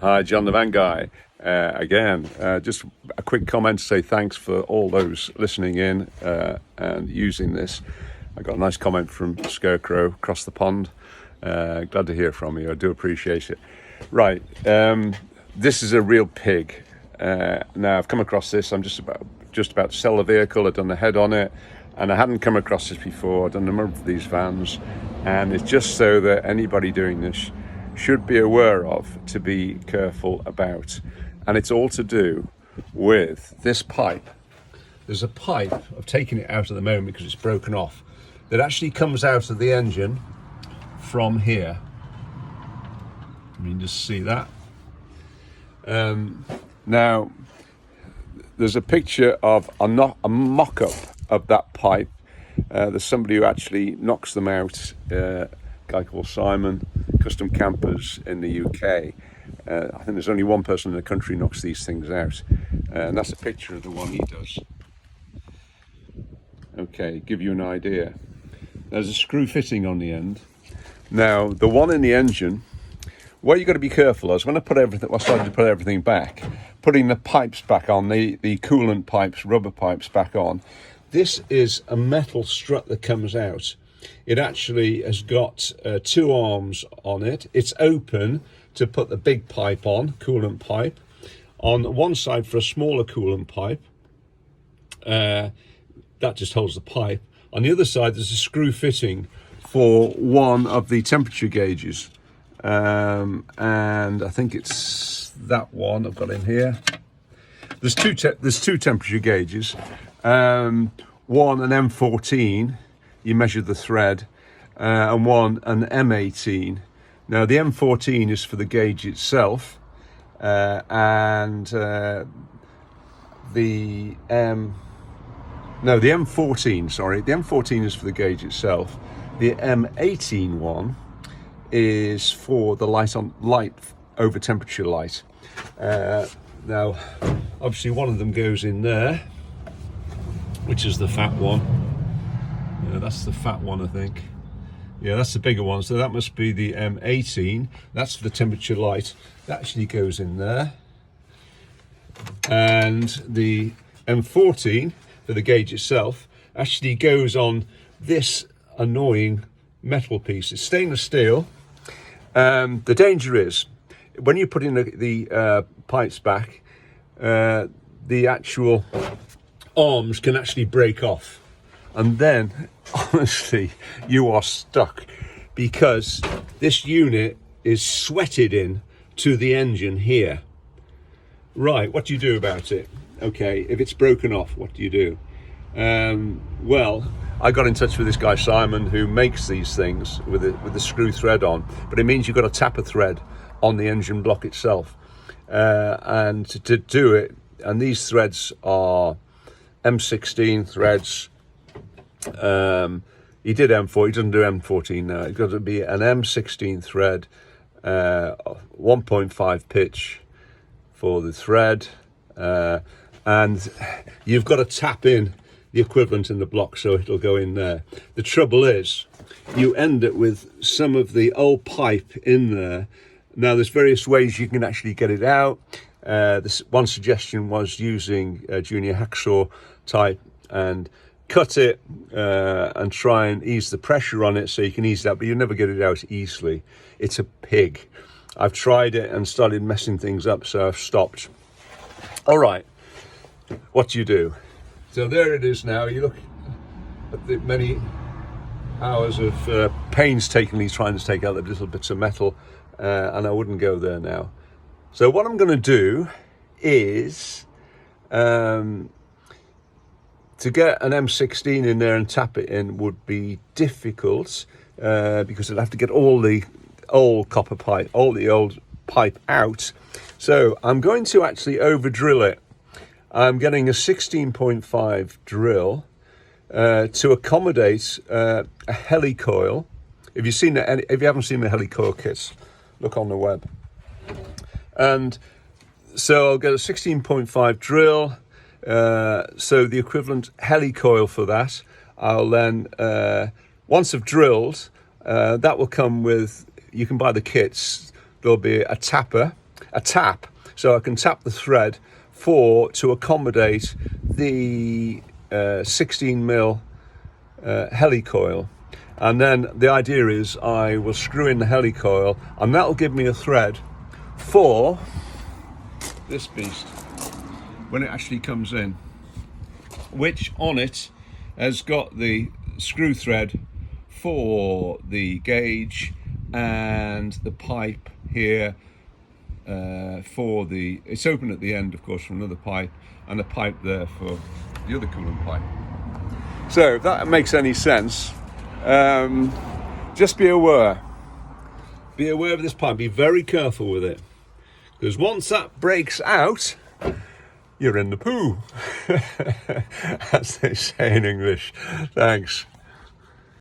Hi, John the Van Guy. Again, just a quick comment to say thanks for all those listening in and using this. I got a nice comment from Scarecrow across the pond. Glad to hear from you. I do appreciate it. Right, this is a real pig. Now I've come across this. I'm just about to sell the vehicle. I've done the head on it, and I hadn't come across this before. I've done a number of these vans, and it's just so that anybody doing this should be aware of, to be careful about. And it's all to do with this pipe. There's a pipe, I've taken it out at the moment because it's broken off, that actually comes out of the engine from here. You can just see that. Now, there's a picture of a mock-up of that pipe. There's somebody who actually knocks them out, a guy called Simon, Custom Campers in the UK. I think there's only one person in the country who knocks these things out, and that's a picture of the one he does. Okay, give you an idea. There's a screw fitting on the end. Now, the one in the engine, what you've got to be careful is when I started to put everything back, putting the pipes back on, the coolant pipes, rubber pipes back on. This is a metal strut that comes out. It actually has got two arms on it. It's open to put the big pipe on, coolant pipe. On one side for a smaller coolant pipe, that just holds the pipe. On the other side, there's a screw fitting for one of the temperature gauges. And I think it's that one I've got in here. There's two temperature gauges. One an M14, you measure the thread, and one an M18. Now the M14 is for the gauge itself, and the M14, sorry, the M14 is for the gauge itself. The M18 one is for the light over temperature light. Now, obviously one of them goes in there, which is the fat one. That's the fat one, I think. Yeah, that's the bigger one. So that must be the M18. That's for the temperature light. That actually goes in there. And the M14 for the gauge itself actually goes on this annoying metal piece. It's stainless steel. The danger is when you put in the pipes back, the actual arms can actually break off, and then honestly you are stuck, because this unit is sweated in to the engine here. Right, what do you do about it? Okay, if it's broken off, what do you do? Well, I got in touch with this guy Simon, who makes these things with the screw thread on, but it means you've got to tap a thread on the engine block itself, and to do it, and these threads are M16 threads. He did M4, he doesn't do M14 now. It's got to be an M16 thread, 1.5 pitch for the thread, and you've got to tap in the equivalent in the block so it'll go in there. The trouble is, you end up with some of the old pipe in there. Now there's various ways you can actually get it out. This one suggestion was using a junior hacksaw type and cut it and try and ease the pressure on it so you can ease it out, but you'll never get it out easily. It's a pig. I've tried it and started messing things up, so I've stopped. All right, what do you do? So there it is now. You look at the many hours of painstakingly trying to take out the little bits of metal, and I wouldn't go there now. So what I'm going to do is to get an M16 in there and tap it in would be difficult, because I'd have to get all the old copper pipe, all the old pipe out. So I'm going to actually over drill it. I'm getting a 16.5 drill to accommodate a helicoil. If you haven't seen the helicoil kits, look on the web. And so I'll get a 16.5 drill, so the equivalent helicoil for that. I'll then, once I've drilled, that will come with, you can buy the kits, there'll be a tapper a tap, so I can tap the thread to accommodate the 16mm helicoil. And then the idea is I will screw in the helicoil, and that'll give me a thread for this beast when it actually comes in, which on it has got the screw thread for the gauge and the pipe here it's open at the end, of course, for another pipe, and a pipe there for the other coolant pipe. So if that makes any sense, just be aware of this pipe. Be very careful with it, because once that breaks out, you're in the poo, as they say in English. Thanks.